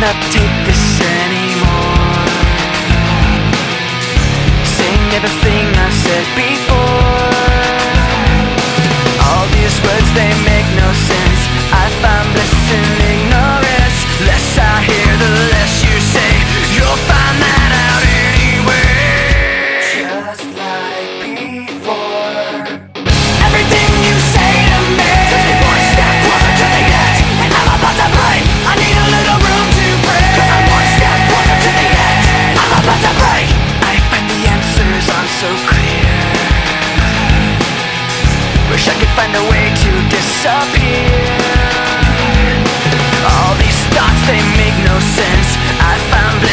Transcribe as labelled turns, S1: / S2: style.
S1: cannot take this anymore. Saying everything I've said before. All these words, they make no sense. I find bliss in ignorance. Less I hear, the less you say. You'll find that out anyway. Just like before. Everything you say to me takes me one step closer to the edge, and I'm about to break. I need a little room to breathe, 'cause I'm one step closer to the edge. I'm about to break. I find the answers aren't so clear. Wish I could find a way to disappear. All these thoughts, they make no sense. I found bliss